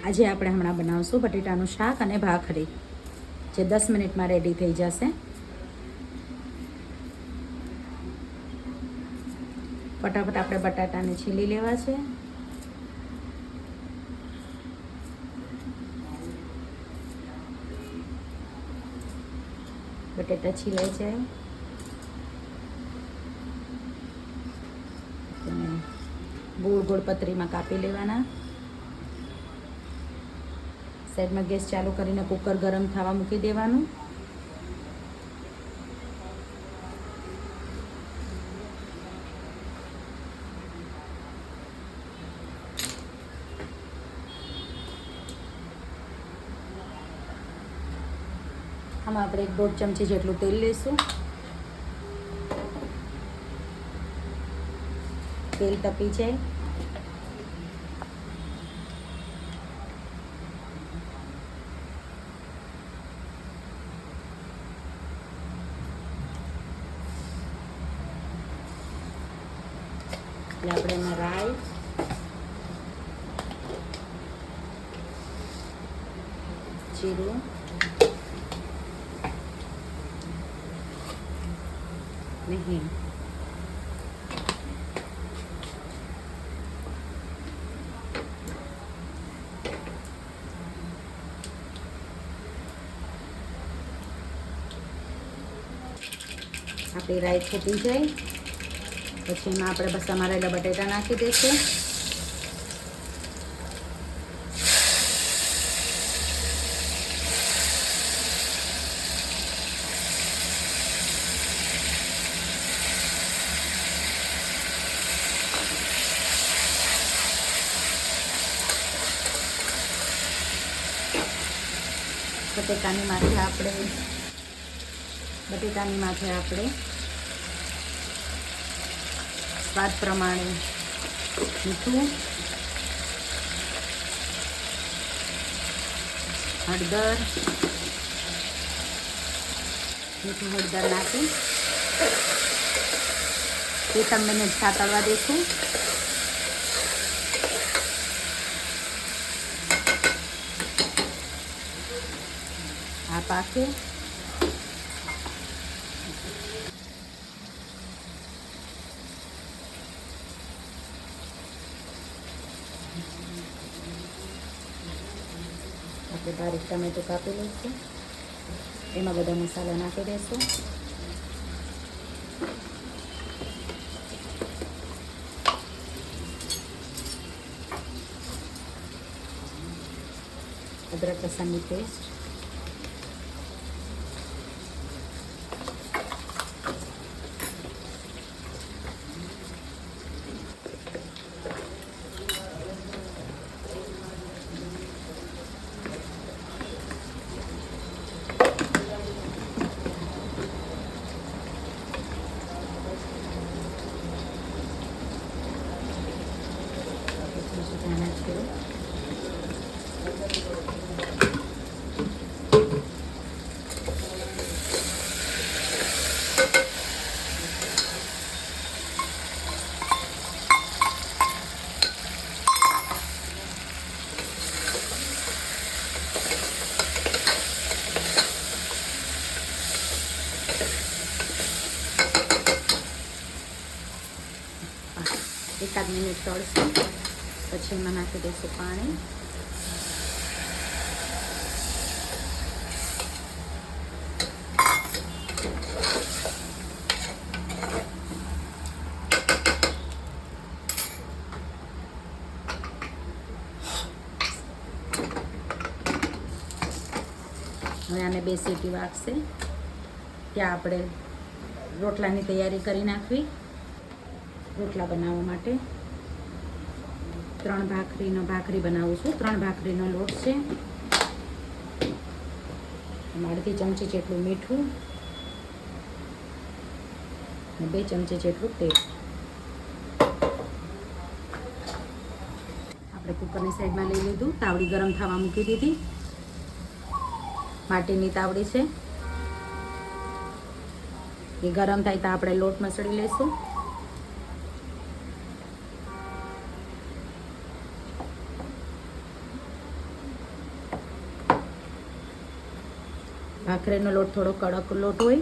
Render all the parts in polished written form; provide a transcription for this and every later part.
આજે આપણે હમણાં બનાવશું બટેટાનું શાક અને ભાખરી, જે 10 મિનિટમાં રેડી થઈ જશે. ફટાફટ આપણે બટાટાને છીલી લેવા છે. બટેટા છીલાઈ જાય તેને ગોળ ગોળ પતરીમાં કાપી લેવાના. સાઈડમાં ગેસ ચાલુ કરીને કુકર ગરમ થવા મૂકી દેવાનું. આમાં આપણે 1.5 ચમચી જેટલું તેલ લઈશું. તેલ તપી જાય એટલે આપણે એમાં રાઈ, જીરું, ને હિંગ આપણી રાઈ ફૂટી જાય પછી એમાં આપણે બસ સમારેલા બટેટા નાખી દઈશું. બટેટાની માથે આપણે સ્વાદ પ્રમાણે મીઠું, હળદર નાખી 2-3 મિનિટ સાતળવા દઈશું. આ પાકે આપણે બારીક ટમેટું કાપી લઈશું. એમાં બધા મસાલા નાખી દઈશું. અદરક લસણની પેસ્ટ, એકાદ મિનિટ તળશું પછી એમાં નાખી દઈશું પાણી. હવે આને 2 સીટી વાગશે ત્યાં આપણે રોટલાની તૈયારી કરી નાખવી. રોટલા બનાવવા માટે 3 ભાખરી બનાવું છું. 3 ભાખરીનો લોટ છે. અડધી ચમચી જેટલું મીઠું અને 2 ચમચી જેટલું તેલ. આપણે કુકરની સાઈડમાં લઈ લીધું. તાવડી ગરમ થવા મૂકી દીધી. માટીની તાવડી છે. એ ગરમ થાય તો આપણે લોટ મસળી લઈશું. ભાખરીનો લોટ થોડો કડક લોટ હોય.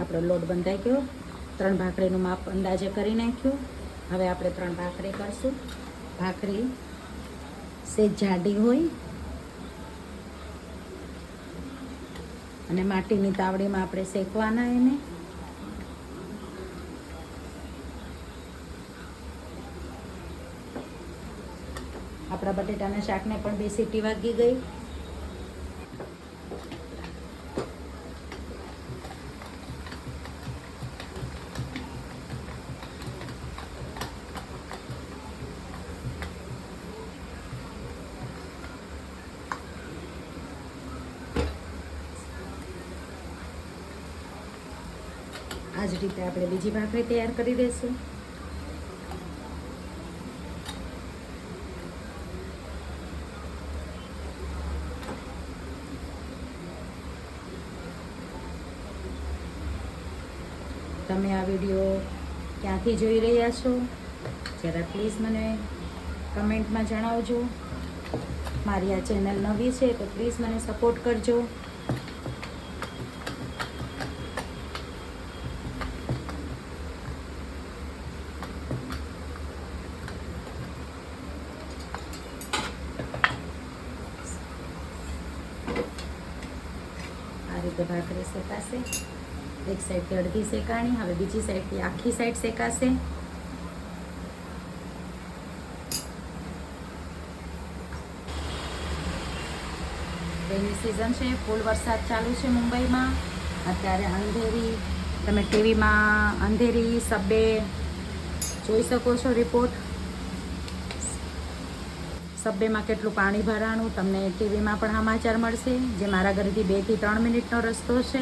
આપણો લોટ બંધાઈ ગયો. 3 ભાખરીનું માપ અંદાજે કરી નાખ્યું. હવે આપણે 3 ભાખરી કરશું. ભાખરી સેજ જાડી હોય અને માટીની તાવડીમાં આપણે શેકવાના એને. આપણા બટેટાના શાકને પણ 2 સીટી વાગી ગઈ. આ જ રીતે આપણે બીજી ભાખરી તૈયાર કરી દઈશું. તમે આ વિડીયો ક્યાંથી જોઈ રહ્યા છો જરા પ્લીઝ મને કમેન્ટમાં જણાવજો. મારી આ ચેનલ નવી છે તો પ્લીઝ મને સપોર્ટ કરજો. આ રીતે ભાખરી શેકાશે. એક સાઈડથી અડધી શેકાણી, હવે બીજી સાઈડથી આખી સાઈડ શેકાશે. રેની સિઝન છે, ફૂલ વરસાદ ચાલુ છે મુંબઈમાં અત્યારે. અંધેરી, તમે ટીવીમાં અંધેરી સબે જોઈ શકો છો રિપોર્ટ. સબેમાં કેટલું પાણી ભરાણું તમને ટીવીમાં પણ સમાચાર મળશે. જે મારા ઘરેથી 2 થી 3 મિનિટનો રસ્તો છે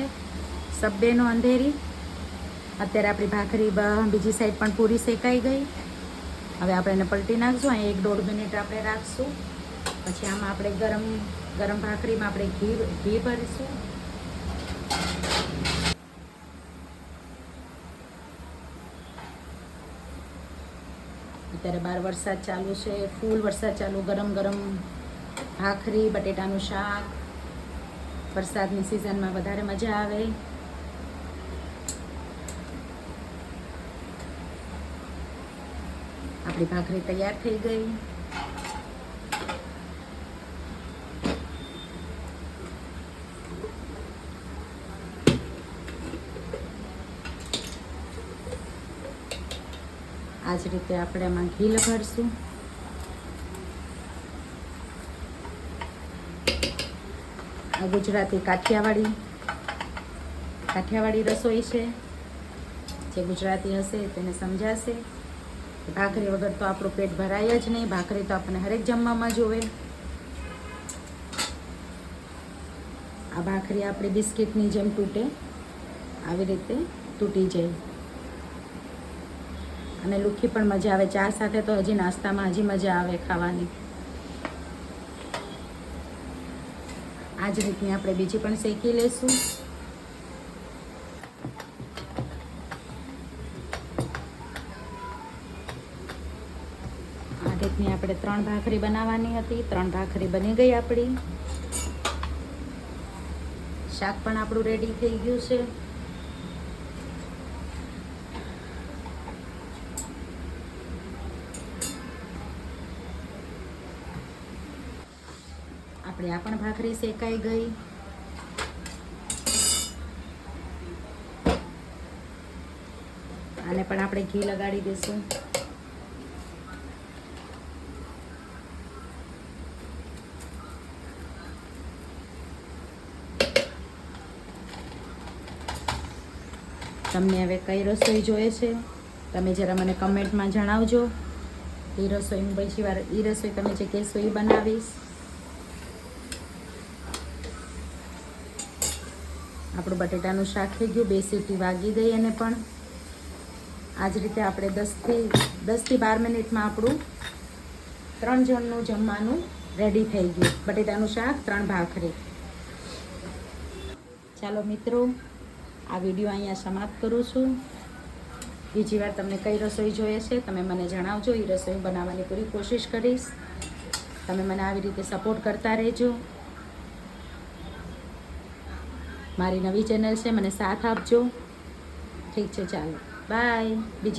સબેનો અંધેરી. અત્યારે આપણી ભાખરી બીજી સાઈડ પણ પૂરી શેકાઈ ગઈ. હવે આપણે એને પલટી નાખશું. અહીં 1-1.5 મિનિટ આપણે રાખશું. પછી આમાં આપણે ગરમ ભાખરીમાં આપણે ઘી ભરીશું. અત્યારે બહાર વરસાદ ચાલુ છે, ફૂલ વરસાદ ચાલુ. ગરમ ગરમ ભાખરી, બટેટાનું શાક વરસાદની સિઝનમાં વધારે મજા આવે. આપણી ભાખરી તૈયાર થઈ ગઈ. આ જ રીતે આપણે આમાં ઘી લગાડશું. આ ગુજરાતી કાઠિયાવાડી રસોઈ છે. જે ગુજરાતી હશે તેને સમજાશે. ભાખરી વગર તો આપણું પેટ ભરાય જ નહીં. ભાખરી તો આપણને હરેક જમવામાં જોવે. આ ભાખરી આપણી બિસ્કિટની જેમ તૂટે, આવી રીતે તૂટી જાય અને લુખી પણ મજા આવે. ચા સાથે તો હજી નાસ્તામાં હજી મજા આવે ખાવાની. આ જ રીતની આપણે બીજી પણ શેકી લઈશું. આ રીતની આપણે 3 ભાખરી બનાવવાની હતી. 3 ભાખરી બની ગઈ આપણી. શાક પણ આપણું રેડી થઈ ગયું છે. આપણે આ પણ ભાખરી શેકાઈ ગઈ. આને પણ આપણે ઘી લગાડી દઈશું. તમને હવે કઈ રસોઈ જોઈએ છે તમે જરા મને કમેન્ટમાં જણાવજો. એ રસોઈ હું બીજી વાર એ રસોઈ તમે જે કહેશો એ બનાવીશ. આપણું બટેટાનું શાક થઈ ગયું, 2 સીટી વાગી ગઈ એને પણ. આ જ રીતે આપણે 10 થી 12 મિનિટમાં આપણું 3 જણનું જમવાનું રેડી થઈ ગયું. બટેટાનું શાક, 3 ભાખરી. ચાલો મિત્રો, આ વિડીયો અહીંયા સમાપ્ત કરું છું. બીજી વાર તમને કઈ રસોઈ જોઈએ છે તમે મને જણાવજો. એ રસોઈ બનાવવાની પૂરી કોશિશ કરીશ. તમે મને આવી રીતે સપોર્ટ કરતા રહેજો. મારી નવી ચેનલ છે, મને સાથ આપજો. ઠીક છે, ચાલો બાય. બીજી